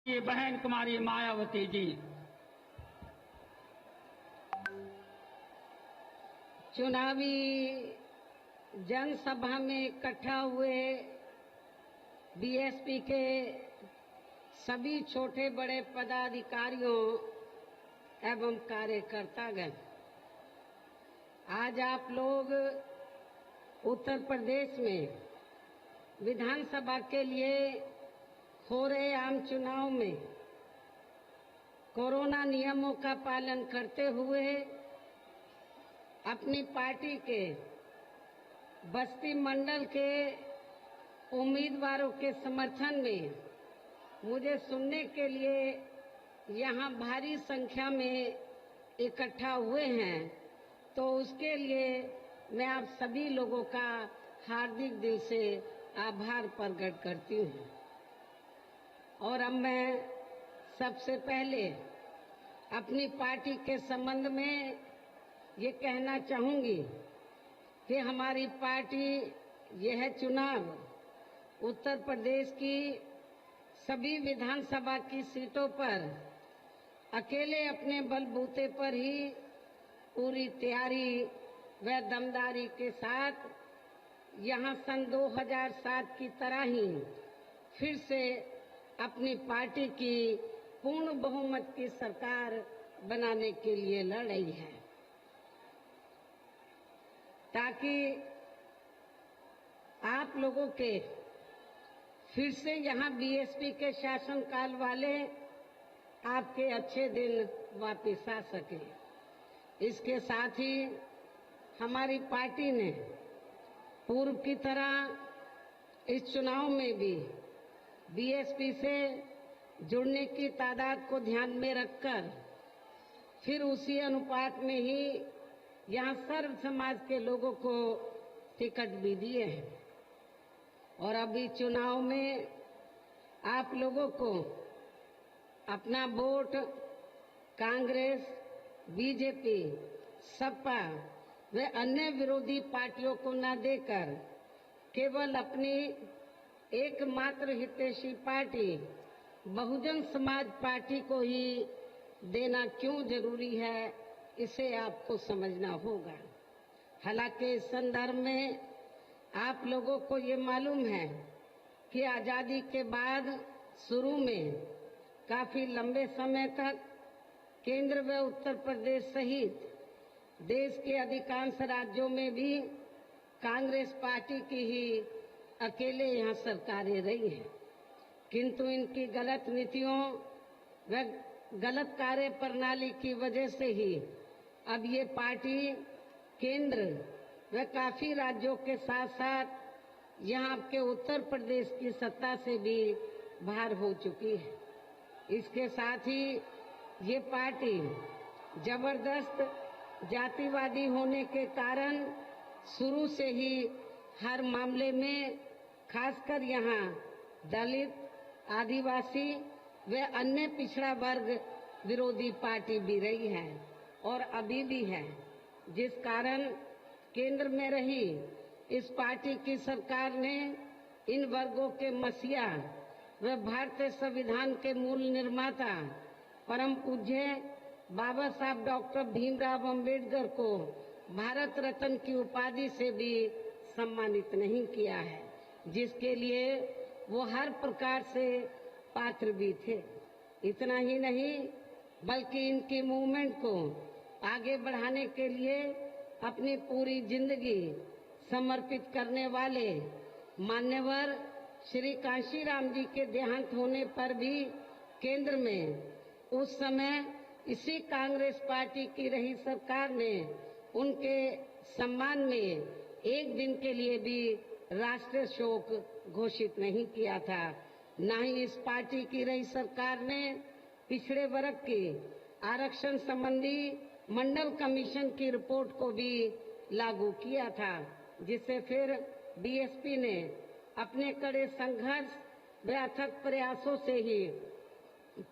ये बहन कुमारी मायावती जी। चुनावी जनसभा में इकट्ठा हुए बीएसपी के सभी छोटे बड़े पदाधिकारियों एवं कार्यकर्तागण, आज आप लोग उत्तर प्रदेश में विधानसभा के लिए हो रहे आम चुनाव में कोरोना नियमों का पालन करते हुए अपनी पार्टी के बस्ती मंडल के उम्मीदवारों के समर्थन में मुझे सुनने के लिए यहाँ भारी संख्या में इकट्ठा हुए हैं, तो उसके लिए मैं आप सभी लोगों का हार्दिक दिल से आभार प्रकट करती हूँ। और अब मैं सबसे पहले अपनी पार्टी के संबंध में ये कहना चाहूंगी कि हमारी पार्टी यह चुनाव उत्तर प्रदेश की सभी विधानसभा की सीटों पर अकेले अपने बलबूते पर ही पूरी तैयारी व दमदारी के साथ यहाँ सन 2007 की तरह ही फिर से अपनी पार्टी की पूर्ण बहुमत की सरकार बनाने के लिए लड़ रही है, ताकि आप लोगों के फिर से यहाँ बीएसपी के शासनकाल वाले आपके अच्छे दिन वापस आ सके। इसके साथ ही हमारी पार्टी ने पूर्व की तरह इस चुनाव में भी बीएसपी से जुड़ने की तादाद को ध्यान में रखकर फिर उसी अनुपात में ही यहाँ सर्व समाज के लोगों को टिकट भी दिए हैं। और अभी चुनाव में आप लोगों को अपना वोट कांग्रेस, बीजेपी, सपा व अन्य विरोधी पार्टियों को न देकर केवल अपनी एकमात्र हितैषी पार्टी बहुजन समाज पार्टी को ही देना क्यों जरूरी है, इसे आपको समझना होगा। हालांकि इस संदर्भ में आप लोगों को ये मालूम है कि आजादी के बाद शुरू में काफी लंबे समय तक केंद्र व उत्तर प्रदेश सहित देश के अधिकांश राज्यों में भी कांग्रेस पार्टी की ही अकेले यहाँ सरकारें रही हैं, किंतु इनकी गलत नीतियों व गलत कार्य प्रणाली की वजह से ही अब ये पार्टी केंद्र व काफी राज्यों के साथ साथ यहाँ के उत्तर प्रदेश की सत्ता से भी बाहर हो चुकी है। इसके साथ ही ये पार्टी जबरदस्त जातिवादी होने के कारण शुरू से ही हर मामले में खासकर यहाँ दलित, आदिवासी व अन्य पिछड़ा वर्ग विरोधी पार्टी भी रही है और अभी भी है, जिस कारण केंद्र में रही इस पार्टी की सरकार ने इन वर्गों के मसीहा व भारतीय संविधान के मूल निर्माता परम पूज्य बाबा साहब डॉक्टर भीमराव अंबेडकर को भारत रत्न की उपाधि से भी सम्मानित नहीं किया है, जिसके लिए वो हर प्रकार से पात्र भी थे। इतना ही नहीं बल्कि इनकी मूवमेंट को आगे बढ़ाने के लिए अपनी पूरी जिंदगी समर्पित करने वाले मान्यवर श्री कांशीराम जी के देहांत होने पर भी केंद्र में उस समय इसी कांग्रेस पार्टी की रही सरकार ने उनके सम्मान में एक दिन के लिए भी राष्ट्रीय शोक घोषित नहीं किया था। न ही इस पार्टी की रही सरकार ने पिछड़े वर्ग के आरक्षण संबंधी मंडल कमीशन की रिपोर्ट को भी लागू किया था, जिसे फिर बीएसपी ने अपने कड़े संघर्ष व अथक प्रयासों से ही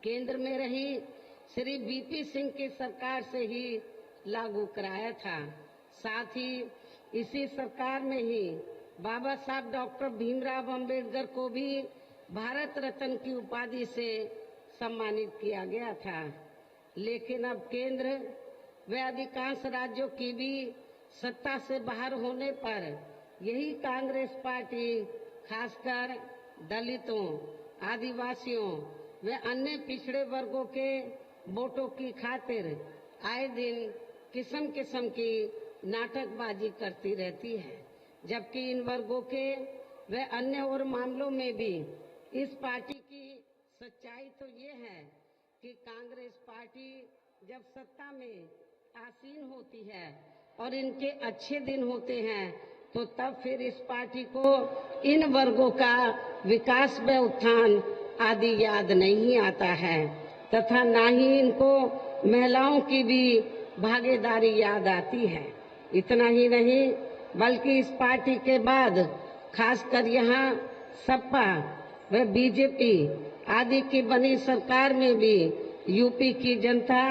केंद्र में रही श्री बीपी सिंह की सरकार से ही लागू कराया था। साथ ही इसी सरकार में ही बाबा साहब डॉक्टर भीमराव अंबेडकर को भी भारत रत्न की उपाधि से सम्मानित किया गया था, लेकिन अब केंद्र व अधिकांश राज्यों की भी सत्ता से बाहर होने पर यही कांग्रेस पार्टी खासकर दलितों, आदिवासियों व अन्य पिछड़े वर्गों के वोटों की खातिर आए दिन किस्म किस्म की नाटकबाजी करती रहती है, जबकि इन वर्गों के व अन्य और मामलों में भी इस पार्टी की सच्चाई तो ये है कि कांग्रेस पार्टी जब सत्ता में आसीन होती है और इनके अच्छे दिन होते हैं तो तब फिर इस पार्टी को इन वर्गों का विकास व उत्थान आदि याद नहीं आता है तथा न ही इनको महिलाओं की भी भागीदारी याद आती है। इतना ही नहीं बल्कि इस पार्टी के बाद खासकर यहाँ सपा व बीजेपी आदि की बनी सरकार में भी यूपी की जनता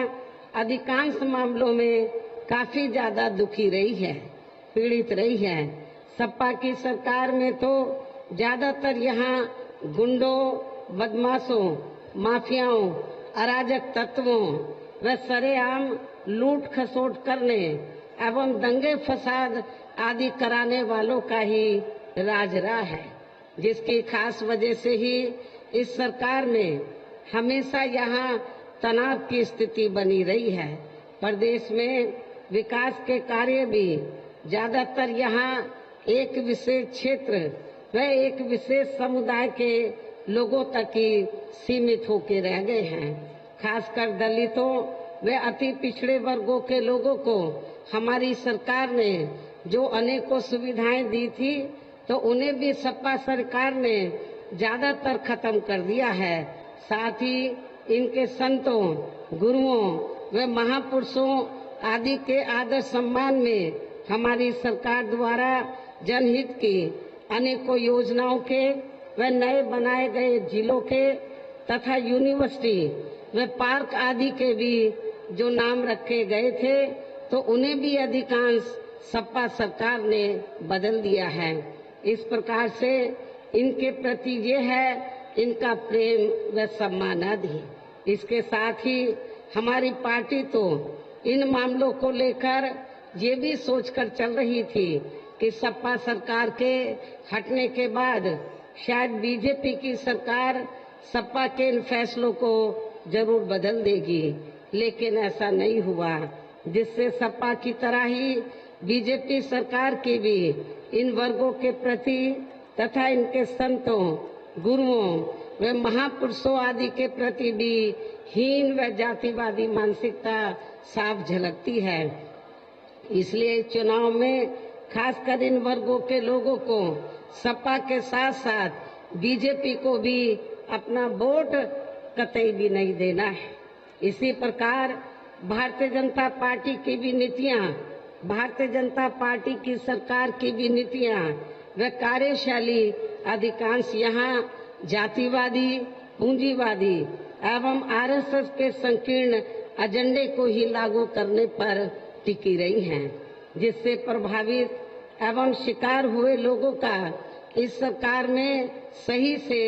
अधिकांश मामलों में काफी ज्यादा दुखी रही है, पीड़ित रही है। सपा की सरकार में तो ज्यादातर यहाँ गुंडों, बदमाशों, माफियाओं, अराजक तत्वों व सरेआम लूट खसोट करने एवं दंगे फसाद आदि कराने वालों का ही राज रहा है, जिसकी खास वजह से ही इस सरकार में हमेशा यहाँ तनाव की स्थिति बनी रही है। प्रदेश में विकास के कार्य भी ज्यादातर यहाँ एक विशेष क्षेत्र व एक विशेष समुदाय के लोगों तक ही सीमित होकर रह गए हैं। खासकर दलितों व अति पिछड़े वर्गों के लोगों को हमारी सरकार ने जो अनेकों सुविधाएं दी थी तो उन्हें भी सपा सरकार ने ज्यादातर खत्म कर दिया है। साथ ही इनके संतों, गुरुओं व महापुरुषों आदि के आदर सम्मान में हमारी सरकार द्वारा जनहित की अनेकों योजनाओं के व नए बनाए गए जिलों के तथा यूनिवर्सिटी व पार्क आदि के भी जो नाम रखे गए थे तो उन्हें भी अधिकांश सपा सरकार ने बदल दिया है। इस प्रकार से इनके प्रति ये है इनका प्रेम व सम्मान आदि। इसके साथ ही हमारी पार्टी तो इन मामलों को लेकर ये भी सोचकर चल रही थी कि सपा सरकार के हटने के बाद शायद बीजेपी की सरकार सपा के इन फैसलों को जरूर बदल देगी, लेकिन ऐसा नहीं हुआ, जिससे सपा की तरह ही बीजेपी सरकार की भी इन वर्गों के प्रति तथा इनके संतों, गुरुओं व महापुरुषों आदि के प्रति भी हीन व जातिवादी मानसिकता साफ झलकती है। इसलिए चुनाव में खासकर इन वर्गों के लोगों को सपा के साथ साथ बीजेपी को भी अपना वोट कतई भी नहीं देना है। इसी प्रकार भारतीय जनता पार्टी की भी नीतियां, भारतीय जनता पार्टी की सरकार की भी नीतियां व कार्यशैली अधिकांश यहाँ जातिवादी, पूंजीवादी एवं आरएसएस के संकीर्ण एजेंडे को ही लागू करने पर टिकी रही हैं, जिससे प्रभावित एवं शिकार हुए लोगों का इस सरकार में सही से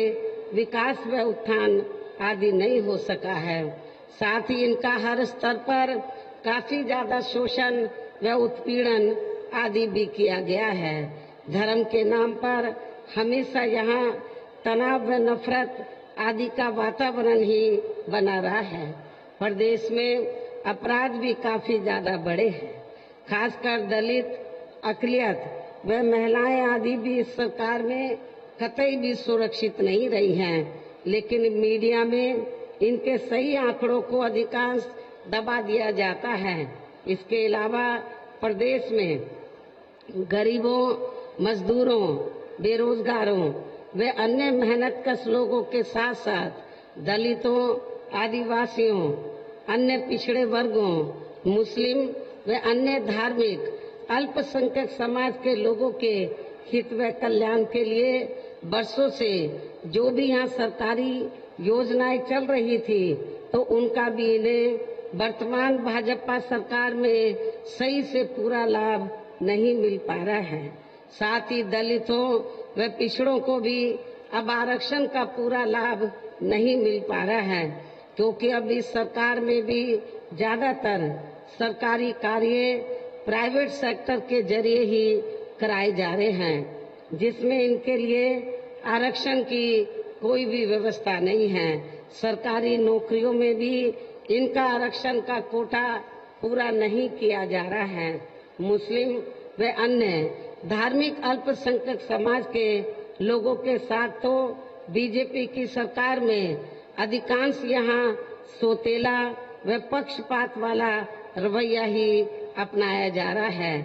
विकास व उत्थान आदि नहीं हो सका है। साथ ही इनका हर स्तर पर काफी ज्यादा शोषण व उत्पीड़न आदि भी किया गया है। धर्म के नाम पर हमेशा यहाँ तनाव व नफरत आदि का वातावरण ही बना रहा है। प्रदेश में अपराध भी काफी ज्यादा बढ़े हैं। खासकर दलित, अकलियत व महिलाएं आदि भी इस सरकार में कतई भी सुरक्षित नहीं रही हैं, लेकिन मीडिया में इनके सही आंकड़ों को अधिकांश दबा दिया जाता है। इसके अलावा प्रदेश में गरीबों, मजदूरों, बेरोजगारों व अन्य मेहनतकश लोगों के साथ साथ दलितों, आदिवासियों, अन्य पिछड़े वर्गों, मुस्लिम व अन्य धार्मिक अल्पसंख्यक समाज के लोगों के हित व कल्याण के लिए वर्षों से जो भी यहाँ सरकारी योजनाएं चल रही थी तो उनका भी इन्हें वर्तमान भाजपा सरकार में सही से पूरा लाभ नहीं मिल पा रहा है। साथ ही दलितों व पिछड़ों को भी अब आरक्षण का पूरा लाभ नहीं मिल पा रहा है। क्योंकि अब इस सरकार में भी ज्यादातर सरकारी कार्य प्राइवेट सेक्टर के जरिए ही कराए जा रहे हैं, जिसमें इनके लिए आरक्षण की कोई भी व्यवस्था नहीं है। सरकारी नौकरियों में भी इनका आरक्षण का कोटा पूरा नहीं किया जा रहा है। मुस्लिम व अन्य धार्मिक अल्पसंख्यक समाज के लोगों के साथ तो बीजेपी की सरकार में अधिकांश यहाँ सोतेला व पक्षपात वाला रवैया ही अपनाया जा रहा है।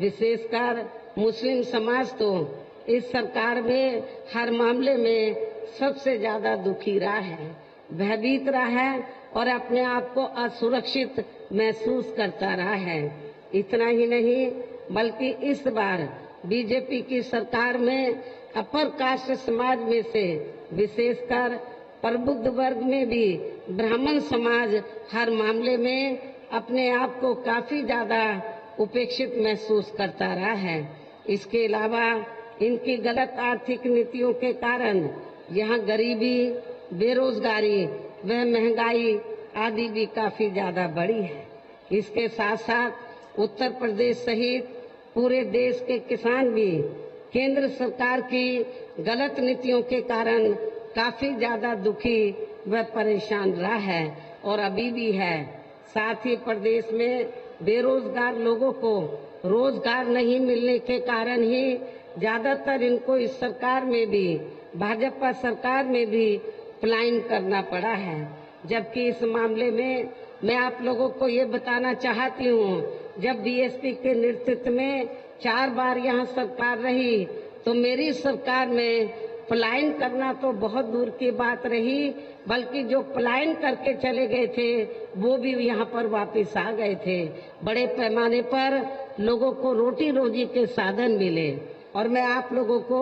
विशेषकर मुस्लिम समाज तो इस सरकार में हर मामले में सबसे ज्यादा दुखी रहा है, भयभीत रहा है और अपने आप को असुरक्षित महसूस करता रहा है। इतना ही नहीं बल्कि इस बार बीजेपी की सरकार में अपर कास्ट समाज में से विशेषकर प्रबुद्ध वर्ग में भी ब्राह्मण समाज हर मामले में अपने आप को काफी ज्यादा उपेक्षित महसूस करता रहा है। इसके अलावा इनकी गलत आर्थिक नीतियों के कारण यहाँ गरीबी, बेरोजगारी व महंगाई आदि भी काफी ज्यादा बढ़ी है। इसके साथ साथ उत्तर प्रदेश सहित पूरे देश के किसान भी केंद्र सरकार की गलत नीतियों के कारण काफी ज्यादा दुखी व परेशान रहा है और अभी भी है। साथ ही प्रदेश में बेरोजगार लोगों को रोजगार नहीं मिलने के कारण ही ज्यादातर इनको इस सरकार में भी, भाजपा सरकार में भी पलायन करना पड़ा है। जबकि इस मामले में मैं आप लोगों को ये बताना चाहती हूँ, जब बीएसपी के नेतृत्व में 4 बार यहाँ सरकार रही तो मेरी सरकार में पलायन करना तो बहुत दूर की बात रही, बल्कि जो पलायन करके चले गए थे वो भी यहाँ पर वापस आ गए थे। बड़े पैमाने पर लोगों को रोटी रोजी के साधन मिले और मैं आप लोगों को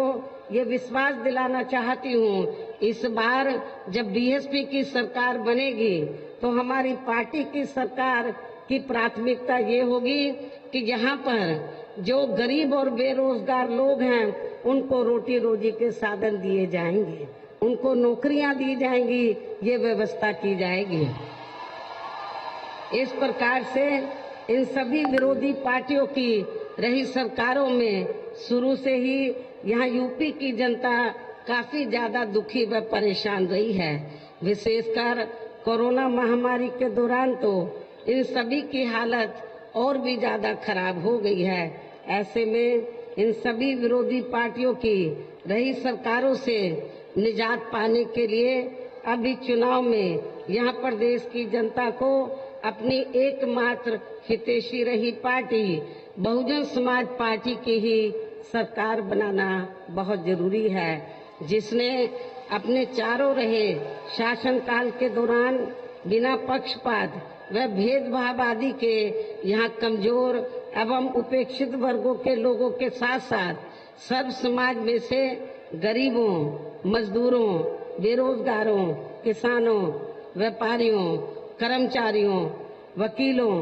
ये विश्वास दिलाना चाहती हूँ, इस बार जब बीएसपी की सरकार बनेगी तो हमारी पार्टी की सरकार की प्राथमिकता ये होगी कि यहाँ पर जो गरीब और बेरोजगार लोग हैं उनको रोटी रोजी के साधन दिए जाएंगे, उनको नौकरियां दी जाएंगी, ये व्यवस्था की जाएगी। इस प्रकार से इन सभी विरोधी पार्टियों की रही सरकारों में शुरू से ही यहाँ यूपी की जनता काफी ज्यादा दुखी व परेशान रही है। विशेषकर कोरोना महामारी के दौरान तो इन सभी की हालत और भी ज्यादा खराब हो गई है। ऐसे में इन सभी विरोधी पार्टियों की रही सरकारों से निजात पाने के लिए अभी चुनाव में यहाँ प्रदेश की जनता को अपनी एकमात्र हितैषी रही पार्टी बहुजन समाज पार्टी की ही सरकार बनाना बहुत जरूरी है, जिसने अपने चारों रहे शासनकाल के दौरान बिना पक्षपात व भेदभाव आदि के यहाँ कमजोर एवं उपेक्षित वर्गों के लोगों के साथ साथ सब समाज में से गरीबों, मजदूरों, बेरोजगारों, किसानों, व्यापारियों, कर्मचारियों, वकीलों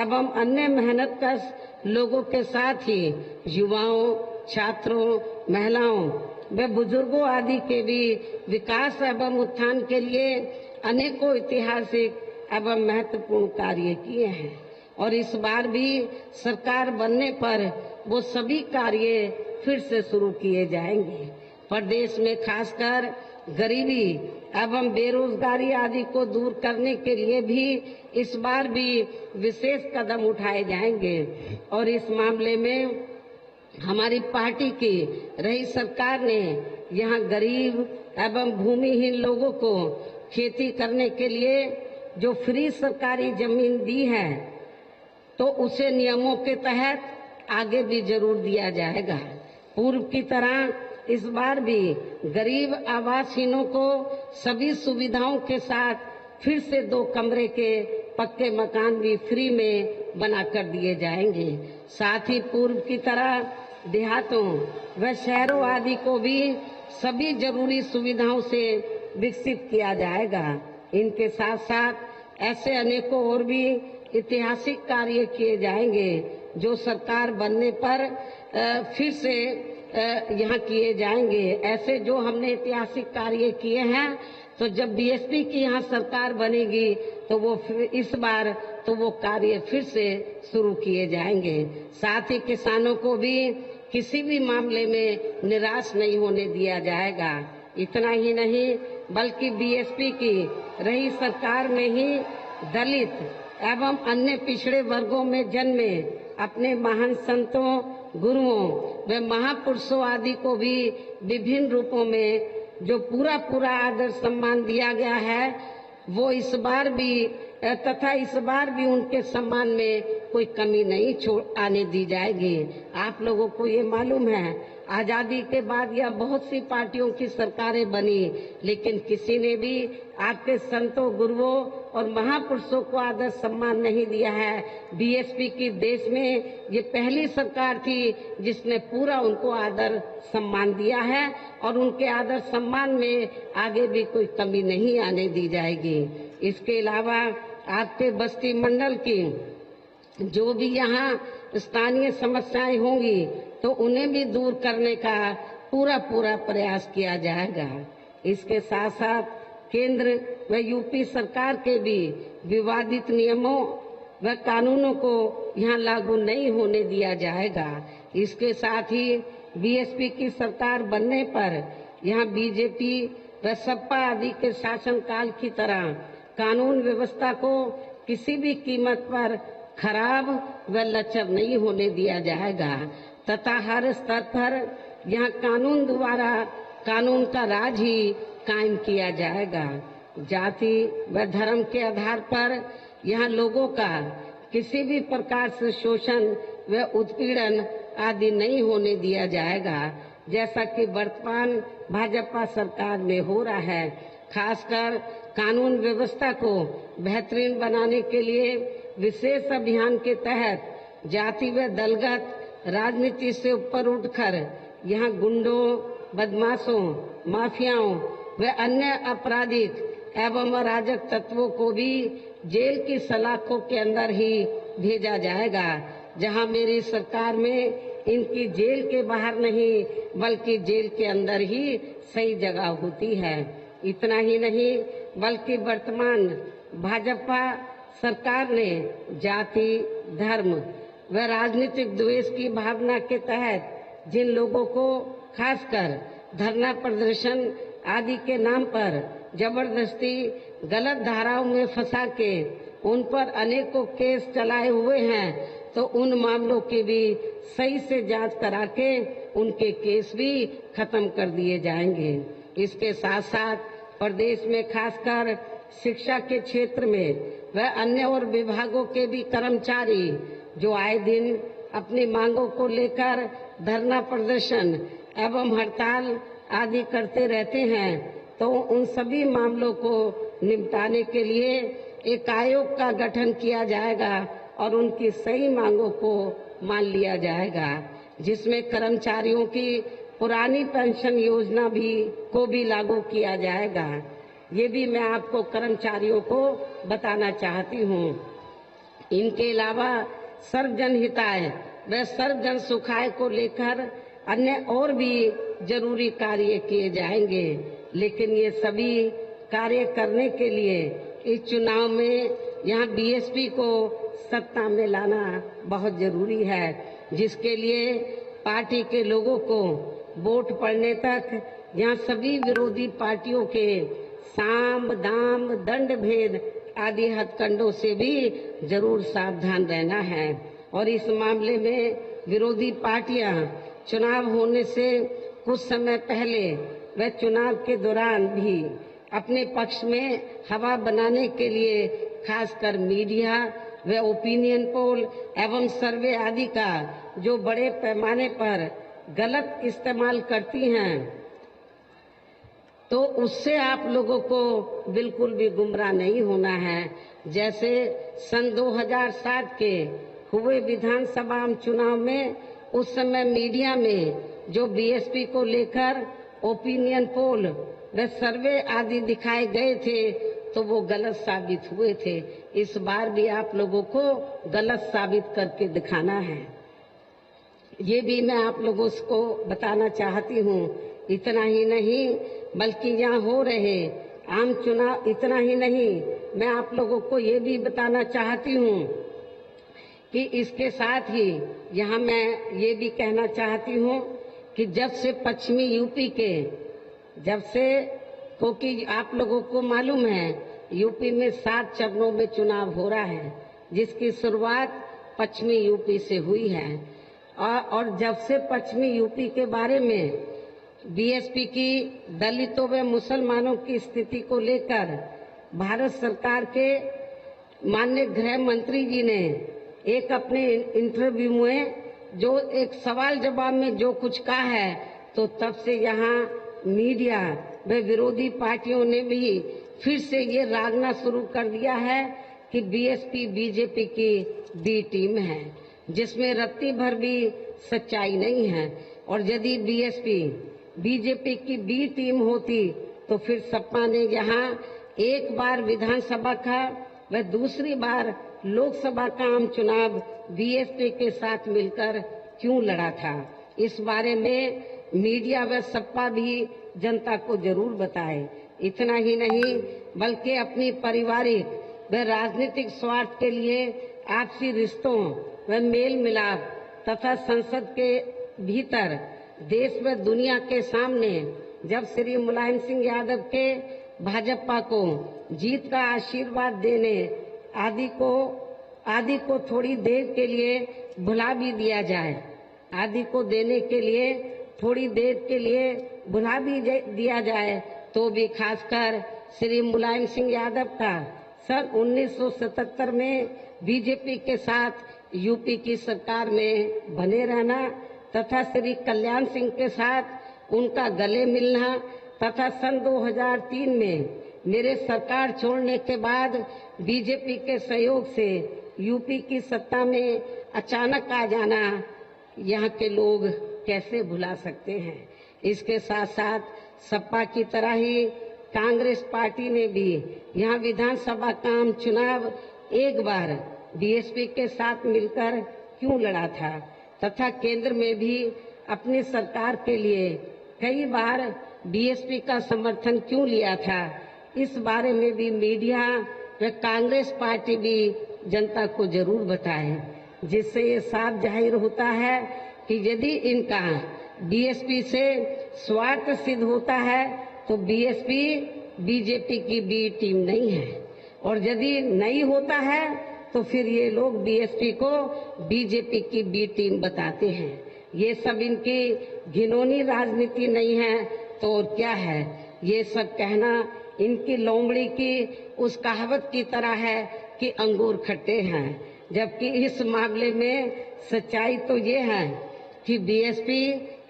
एवं अन्य मेहनतकश लोगों के साथ ही युवाओं, छात्रों, महिलाओं व बुजुर्गों आदि के भी विकास एवं उत्थान के लिए अनेकों ऐतिहासिक एवं महत्वपूर्ण कार्य किए हैं और इस बार भी सरकार बनने पर वो सभी कार्य फिर से शुरू किए जाएंगे। प्रदेश में खासकर गरीबी एवं बेरोजगारी आदि को दूर करने के लिए भी इस बार भी विशेष कदम उठाए जाएंगे और इस मामले में हमारी पार्टी की रही सरकार ने यहाँ गरीब एवं भूमिहीन लोगों को खेती करने के लिए जो फ्री सरकारी जमीन दी है तो उसे नियमों के तहत आगे भी जरूर दिया जाएगा। पूर्व की तरह इस बार भी गरीब आवासहीनों को सभी सुविधाओं के साथ फिर से 2 कमरे के पक्के मकान भी फ्री में बना कर दिए जाएंगे। साथ ही पूर्व की तरह देहातों व शहरों आदि को भी सभी जरूरी सुविधाओं से विकसित किया जाएगा। इनके साथ साथ ऐसे अनेकों और भी ऐतिहासिक कार्य किए जाएंगे जो सरकार बनने पर फिर से यहाँ किए जाएंगे। ऐसे जो हमने ऐतिहासिक कार्य किए हैं तो जब बीएसपी की यहाँ सरकार बनेगी तो वो इस बार तो वो कार्य फिर से शुरू किए जाएंगे। साथ ही किसानों को भी किसी भी मामले में निराश नहीं होने दिया जाएगा। इतना ही नहीं बल्कि बीएसपी की रही सरकार में ही दलित एवं अन्य पिछड़े वर्गों में जन्मे अपने महान संतों, गुरुओं व महापुरुषों आदि को भी विभिन्न रूपों में जो पूरा आदर सम्मान दिया गया है, वो इस बार भी उनके सम्मान में कोई कमी नहीं आने दी जाएगी। आप लोगों को ये मालूम है, आजादी के बाद यह बहुत सी पार्टियों की सरकारें बनी, लेकिन किसी ने भी आपके संतों, गुरुओं और महापुरुषों को आदर सम्मान नहीं दिया है। बीएसपी की देश में ये पहली सरकार थी जिसने पूरा उनको आदर सम्मान दिया है और उनके आदर सम्मान में आगे भी कोई कमी नहीं आने दी जाएगी। इसके अलावा आपके बस्ती मंडल की जो भी यहाँ स्थानीय समस्याएं होंगी तो उन्हें भी दूर करने का पूरा प्रयास किया जाएगा। इसके साथ साथ केंद्र व यूपी सरकार के भी विवादित नियमों व कानूनों को यहाँ लागू नहीं होने दिया जाएगा। इसके साथ ही बीएसपी की सरकार बनने पर यहाँ बीजेपी व सपा आदि के शासनकाल की तरह कानून व्यवस्था को किसी भी कीमत पर खराब व लचर नहीं होने दिया जाएगा तथा हर स्तर पर यहाँ कानून द्वारा कानून का राज ही कायम किया जाएगा। जाति व धर्म के आधार पर यहाँ लोगों का किसी भी प्रकार से शोषण व उत्पीड़न आदि नहीं होने दिया जाएगा, जैसा कि वर्तमान भाजपा सरकार में हो रहा है। खासकर कानून व्यवस्था को बेहतरीन बनाने के लिए विशेष अभियान के तहत जाति व दलगत राजनीति से ऊपर उठकर यहाँ गुंडों, बदमाशों, माफियाओं व अन्य आपराधिक एवं अराजक तत्वों को भी जेल की सलाखों के अंदर ही भेजा जाएगा, जहां मेरी सरकार में इनकी जेल के बाहर नहीं बल्कि जेल के अंदर ही सही जगह होती है। इतना ही नहीं बल्कि वर्तमान भाजपा सरकार ने जाति, धर्म व राजनीतिक द्वेष की भावना के तहत जिन लोगों को खासकर धरना प्रदर्शन आदि के नाम पर जबरदस्ती गलत धाराओं में फंसा के उन पर अनेकों केस चलाए हुए हैं, तो उन मामलों की भी सही से जांच करा के उनके केस भी खत्म कर दिए जाएंगे। इसके साथ साथ प्रदेश में खासकर शिक्षा के क्षेत्र में व अन्य और विभागों के भी कर्मचारी जो आए दिन अपनी मांगों को लेकर धरना प्रदर्शन एवं हड़ताल आदि करते रहते हैं, तो उन सभी मामलों को निपटाने के लिए एक आयोग का गठन किया जाएगा और उनकी सही मांगों को मान लिया जाएगा, जिसमें कर्मचारियों की पुरानी पेंशन योजना को भी लागू किया जाएगा। ये भी मैं आपको कर्मचारियों को बताना चाहती हूँ। इनके अलावा सर्वजन हिताय व सर्वजन सुखाय को लेकर अन्य और भी जरूरी कार्य किए जाएंगे, लेकिन ये सभी कार्य करने के लिए इस चुनाव में यहाँ बीएसपी को सत्ता में लाना बहुत जरूरी है, जिसके लिए पार्टी के लोगों को वोट पड़ने तक यहाँ सभी विरोधी पार्टियों के साम, दाम, दंड भेद आदि हथकंडों से भी जरूर सावधान रहना है। और इस मामले में विरोधी पार्टियां चुनाव होने से कुछ समय पहले व चुनाव के दौरान भी अपने पक्ष में हवा बनाने के लिए खासकर मीडिया व ओपिनियन पोल एवं सर्वे आदि का जो बड़े पैमाने पर गलत इस्तेमाल करती हैं, तो उससे आप लोगों को बिल्कुल भी गुमराह नहीं होना है। जैसे सन 2007 के हुए विधानसभा चुनाव में उस समय मीडिया में जो बीएसपी को लेकर ओपिनियन पोल व सर्वे आदि दिखाए गए थे, तो वो गलत साबित हुए थे। इस बार भी आप लोगों को गलत साबित करके दिखाना है, ये भी मैं आप लोगों को बताना चाहती हूँ। इतना ही नहीं बल्कि यहाँ हो रहे आम चुनाव इतना ही नहीं, मैं आप लोगों को ये भी बताना चाहती हूँ कि इसके साथ ही यहाँ मैं ये भी कहना चाहती हूँ कि जब से पश्चिमी यूपी के क्योंकि आप लोगों को मालूम है यूपी में 7 चरणों में चुनाव हो रहा है, जिसकी शुरुआत पश्चिमी यूपी से हुई है। और जब से पश्चिमी यूपी के बारे में बीएसपी की दलितों व मुसलमानों की स्थिति को लेकर भारत सरकार के माननीय गृह मंत्री जी ने एक अपने इंटरव्यू में जो एक सवाल जवाब में जो कुछ कहा है, तो तब से यहाँ मीडिया व विरोधी पार्टियों ने भी फिर से ये रागना शुरू कर दिया है कि बीएसपी बीजेपी की बी टीम है, जिसमें रत्ती भर भी सच्चाई नहीं है। और यदि बीएसपी बीजेपी की बी टीम होती तो फिर सपा ने यहाँ एक बार विधानसभा का व दूसरी बार लोकसभा का आम चुनाव बीएसपी के साथ मिलकर क्यों लड़ा था। इस बारे में मीडिया व सपा भी जनता को जरूर बताए। इतना ही नहीं बल्कि अपनी पारिवारिक व राजनीतिक स्वार्थ के लिए आपसी रिश्तों व मेल मिलाप तथा संसद के भीतर देश व दुनिया के सामने जब श्री मुलायम सिंह यादव के भाजपा को जीत का आशीर्वाद देने आदि को थोड़ी देर के लिए भुला भी दिया जाए, आदि को देने के लिए थोड़ी देर के लिए भुला भी दिया जाए, तो भी खासकर श्री मुलायम सिंह यादव का सन 1977 में बीजेपी के साथ यूपी की सरकार में बने रहना तथा श्री कल्याण सिंह के साथ उनका गले मिलना तथा सन 2003 में मेरे सरकार छोड़ने के बाद बीजेपी के सहयोग से यूपी की सत्ता में अचानक आ जाना यहाँ के लोग कैसे भुला सकते हैं। इसके साथ साथ सपा की तरह ही कांग्रेस पार्टी ने भी यहाँ विधानसभा का आम चुनाव एक बार बीएसपी के साथ मिलकर क्यों लड़ा था तथा केंद्र में भी अपनी सरकार के लिए कई बार बीएसपी का समर्थन क्यों लिया था, इस बारे में भी मीडिया व कांग्रेस पार्टी भी जनता को जरूर बताए, जिससे ये साफ जाहिर होता है कि यदि इनका बीएसपी से स्वार्थ सिद्ध होता है तो बीएसपी बीजेपी की बी टीम नहीं है, और यदि नहीं होता है तो फिर ये लोग बीएसपी को बीजेपी की बी टीम बताते हैं। ये सब इनकी घिनौनी राजनीति नहीं है तो और क्या है। ये सब कहना इनकी लोमड़ी की उस कहावत की तरह है कि अंगूर खट्टे हैं, जबकि इस मामले में सच्चाई तो ये है कि बीएसपी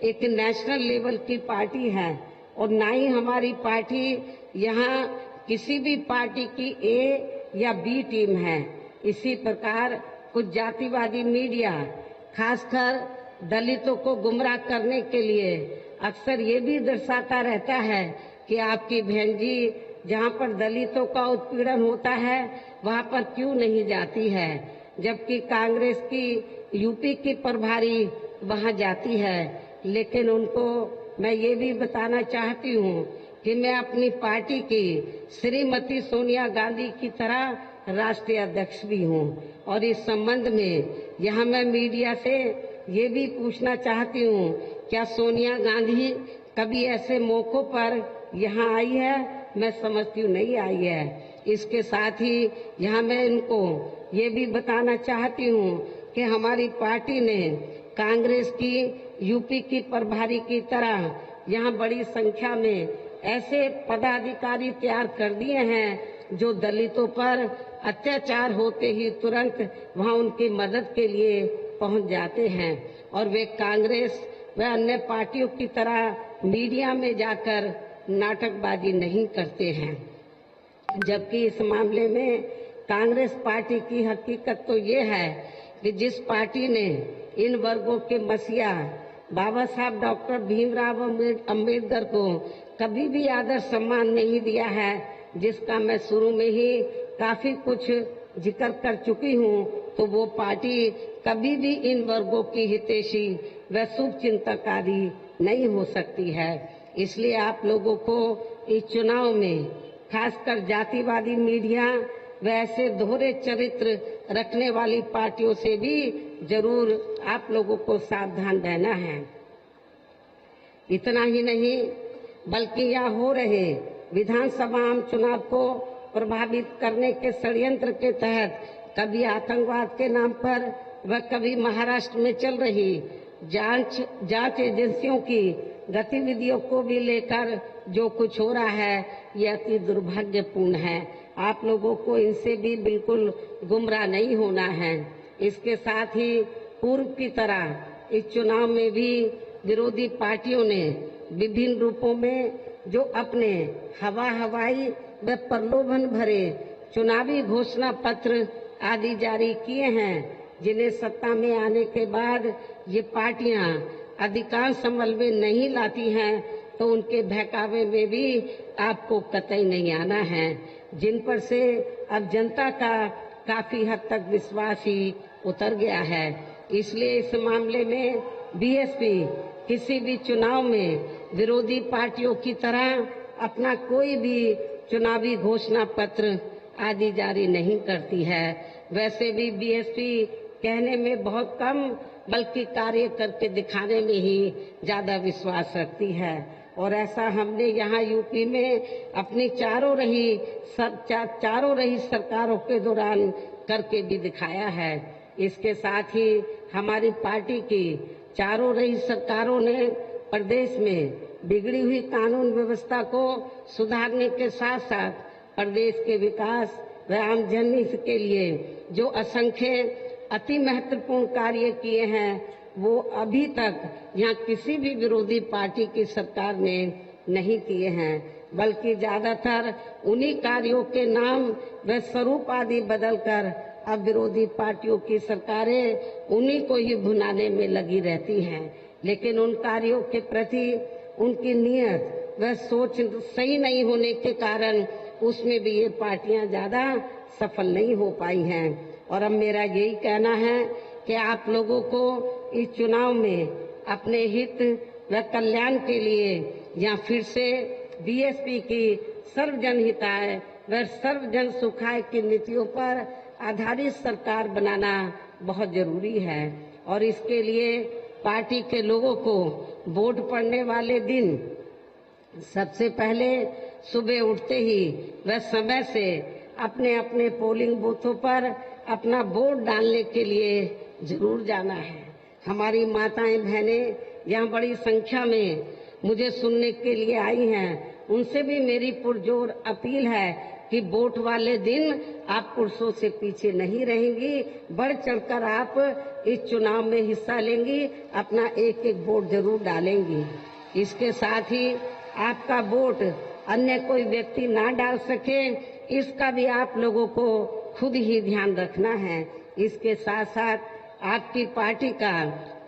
एक नेशनल लेवल की पार्टी है और ना ही हमारी पार्टी यहाँ किसी भी पार्टी की ए या बी टीम है। इसी प्रकार कुछ जातिवादी मीडिया खासकर दलितों को गुमराह करने के लिए अक्सर ये भी दर्शाता रहता है कि आपकी बहन जी जहाँ पर दलितों का उत्पीड़न होता है वहाँ पर क्यों नहीं जाती है, जबकि कांग्रेस की यूपी की प्रभारी वहाँ जाती है। लेकिन उनको मैं ये भी बताना चाहती हूँ कि मैं अपनी पार्टी की श्रीमती सोनिया गांधी की तरह राष्ट्रीय अध्यक्ष भी हूँ, और इस संबंध में यहाँ मैं मीडिया से ये भी पूछना चाहती हूँ, क्या सोनिया गांधी कभी ऐसे मौकों पर यहाँ आई है? मैं समझती हूँ नहीं आई है। इसके साथ ही यहाँ मैं इनको ये भी बताना चाहती हूँ कि हमारी पार्टी ने कांग्रेस की यूपी की प्रभारी की तरह यहाँ बड़ी संख्या में ऐसे पदाधिकारी तैयार कर दिए हैं जो दलितों पर अत्याचार होते ही तुरंत वहाँ उनकी मदद के लिए पहुँच जाते हैं, और वे कांग्रेस व अन्य पार्टियों की तरह मीडिया में जाकर नाटकबाजी नहीं करते हैं। जबकि इस मामले में कांग्रेस पार्टी की हकीकत तो ये है कि जिस पार्टी ने इन वर्गों के मसीहा बाबा साहब डॉक्टर भीमराव अम्बेडकर को कभी भी आदर सम्मान नहीं दिया है, जिसका मैं शुरू में ही काफी कुछ जिक्र कर चुकी हूँ, तो वो पार्टी कभी भी इन वर्गों की हितैषी व शुभ चिंतकारी नहीं हो सकती है। इसलिए आप लोगों को इस चुनाव में खासकर जातिवादी मीडिया व ऐसे दोहरे चरित्र रखने वाली पार्टियों से भी जरूर आप लोगों को सावधान रहना है। इतना ही नहीं बल्कि यहाँ हो रहे विधानसभा आम चुनाव को प्रभावित करने के षड्यंत्र के तहत कभी आतंकवाद के नाम पर व कभी महाराष्ट्र में चल रही जांच एजेंसियों की गतिविधियों को भी लेकर जो कुछ हो रहा है यह अति दुर्भाग्यपूर्ण है। आप लोगों को इनसे भी बिल्कुल गुमराह नहीं होना है। इसके साथ ही पूर्व की तरह इस चुनाव में भी विरोधी पार्टियों ने विभिन्न रूपों में जो अपने हवाई व प्रलोभन भरे चुनावी घोषणा पत्र आदि जारी किए हैं, जिन्हें सत्ता में आने के बाद ये पार्टियां अधिकांश अमल में नहीं लाती हैं, तो उनके बहकावे में भी आपको कतई नहीं आना है, जिन पर से अब जनता का काफी हद तक विश्वास ही उतर गया है। इसलिए इस मामले में बीएसपी किसी भी चुनाव में विरोधी पार्टियों की तरह अपना कोई भी चुनावी घोषणा पत्र आदि जारी नहीं करती है। वैसे भी बीएसपी कहने में बहुत कम बल्कि कार्य करके दिखाने में ही ज्यादा विश्वास रखती है, और ऐसा हमने यहाँ यूपी में अपनी चारों रही सरकारों के दौरान करके भी दिखाया है। इसके साथ ही हमारी पार्टी की चारों रही सरकारों ने प्रदेश में बिगड़ी हुई कानून व्यवस्था को सुधारने के साथ साथ प्रदेश के विकास व आम जनहित के लिए जो असंख्य अति महत्वपूर्ण कार्य किए हैं, वो अभी तक यहाँ किसी भी विरोधी पार्टी की सरकार ने नहीं किए हैं, बल्कि ज्यादातर उन्हीं कार्यों के नाम व स्वरूप आदि बदलकर अब विरोधी पार्टियों की सरकारें उन्हीं को ही भुनाने में लगी रहती हैं। लेकिन उन कार्यों के प्रति उनकी नीयत व सोच सही नहीं होने के कारण उसमें भी ये पार्टियां ज्यादा सफल नहीं हो पाई हैं। और अब मेरा यही कहना है कि आप लोगों को इस चुनाव में अपने हित व कल्याण के लिए या फिर से बीएसपी की सर्वजन हिताय व सर्वजन सुखाय की नीतियों पर आधारित सरकार बनाना बहुत जरूरी है। और इसके लिए पार्टी के लोगों को वोट पड़ने वाले दिन सबसे पहले सुबह उठते ही व समय से अपने अपने पोलिंग बूथों पर अपना वोट डालने के लिए जरूर जाना है। हमारी माताएं बहनें यहाँ बड़ी संख्या में मुझे सुनने के लिए आई हैं, उनसे भी मेरी पुरजोर अपील है कि वोट वाले दिन आप पुरुषों से पीछे नहीं रहेंगी, बढ़ चढ़कर आप इस चुनाव में हिस्सा लेंगी, अपना एक एक वोट जरूर डालेंगी। इसके साथ ही आपका वोट अन्य कोई व्यक्ति ना डाल सके, इसका भी आप लोगों को खुद ही ध्यान रखना है। इसके साथ साथ आपकी पार्टी का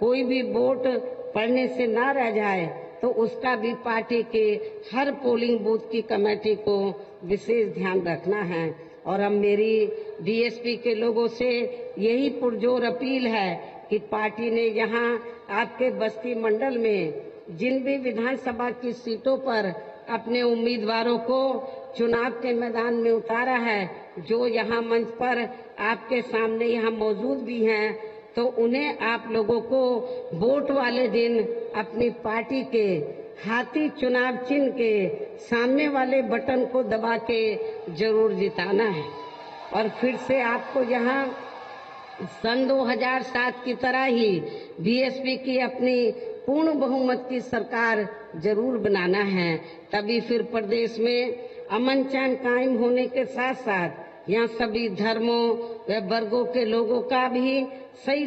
कोई भी वोट पड़ने से ना रह जाए, तो उसका भी पार्टी के हर पोलिंग बूथ की कमेटी को विशेष ध्यान रखना है। और अब मेरी बीएसपी के लोगों से यही पुरजोर अपील है कि पार्टी ने यहाँ आपके बस्ती मंडल में जिन भी विधानसभा की सीटों पर अपने उम्मीदवारों को चुनाव के मैदान में उतारा है, जो यहाँ मंच पर आपके सामने यहाँ मौजूद भी हैं, तो उन्हें आप लोगों को वोट वाले दिन अपनी पार्टी के हाथी चुनाव चिन्ह के सामने वाले बटन को दबा के जरूर जिताना है। और फिर से आपको यहाँ सन 2007 की तरह ही बीएसपी की अपनी पूर्ण बहुमत की सरकार जरूर बनाना है। तभी फिर प्रदेश में अमन चैन कायम होने के साथ साथ यहाँ सभी धर्मों व वर्गों के लोगों का भी सही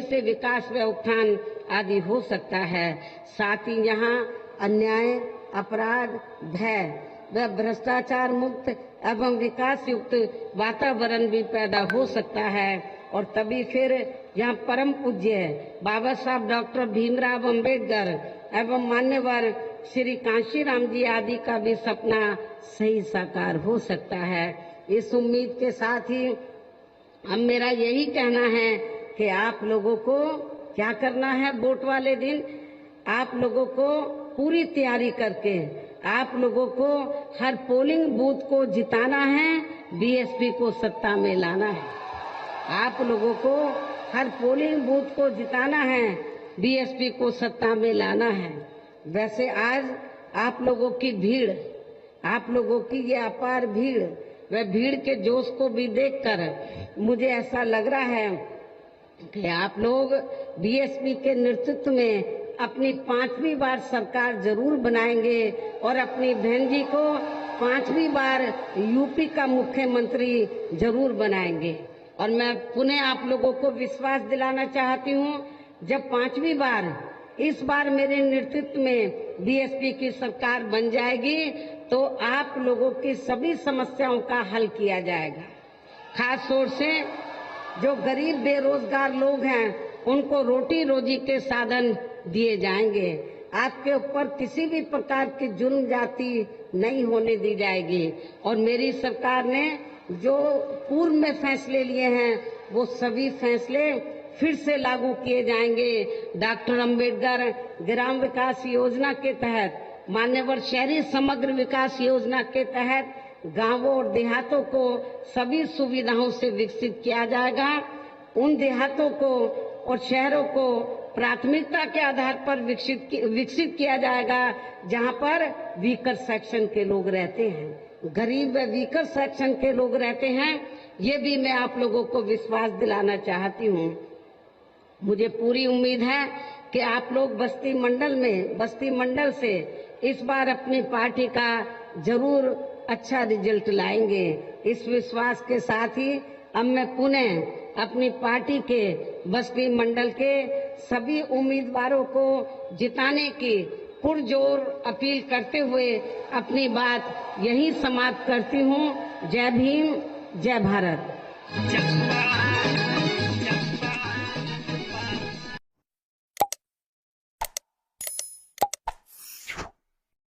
से विकास व उत्थान आदि हो सकता है। साथ ही यहाँ अन्याय, अपराध, भय व भ्रष्टाचार मुक्त एवं विकास युक्त वातावरण भी पैदा हो सकता है। और तभी फिर यहाँ परम पूज्य बाबा साहब डॉक्टर भीमराव अंबेडकर एवं मान्यवर श्री कांशीराम जी आदि का भी सपना सही साकार हो सकता है। इस उम्मीद के साथ ही अब मेरा यही कहना है कि आप लोगों को क्या करना है, वोट वाले दिन आप लोगों को पूरी तैयारी करके आप लोगों को हर पोलिंग बूथ को जिताना है, बीएसपी को सत्ता में लाना है। आप लोगों को हर पोलिंग बूथ को जिताना है, बीएसपी को सत्ता में लाना है। वैसे आज आप लोगों की भीड़, आप लोगों की ये अपार भीड़, वह भीड़ के जोश को भी देखकर मुझे ऐसा लग रहा है कि आप लोग बीएसपी के नेतृत्व में अपनी 5वीं बार सरकार जरूर बनाएंगे और अपनी बहन जी को 5वीं बार यूपी का मुख्यमंत्री जरूर बनाएंगे। और मैं पुनः आप लोगों को विश्वास दिलाना चाहती हूँ, जब 5वीं बार इस बार मेरे नेतृत्व में बीएसपी की सरकार बन जाएगी तो आप लोगों की सभी समस्याओं का हल किया जाएगा। खास तौर से जो गरीब बेरोजगार लोग हैं उनको रोटी रोजी के साधन दिए जाएंगे। आपके ऊपर किसी भी प्रकार की जुर्म जाति नहीं होने दी जाएगी। और मेरी सरकार ने जो पूर्व में फैसले लिए हैं वो सभी फैसले फिर से लागू किए जाएंगे। डॉक्टर अंबेडकर ग्राम विकास योजना के तहत, मान्यवर शहरी समग्र विकास योजना के तहत गांवों और देहातों को सभी सुविधाओं से विकसित किया जाएगा। उन देहातों को और शहरों को प्राथमिकता के आधार पर विकसित किया जाएगा जहां पर वीकर सेक्शन के लोग रहते हैं, गरीब व वीकर सेक्शन के लोग रहते हैं। ये भी मैं आप लोगों को विश्वास दिलाना चाहती हूँ। मुझे पूरी उम्मीद है कि आप लोग बस्ती मंडल से इस बार अपनी पार्टी का जरूर अच्छा रिजल्ट लाएंगे। इस विश्वास के साथ ही अब मैं पुनः अपनी पार्टी के बस्ती मंडल के सभी उम्मीदवारों को जिताने की पुरजोर अपील करते हुए अपनी बात यहीं समाप्त करती हूँ। जय भीम, जय भारत।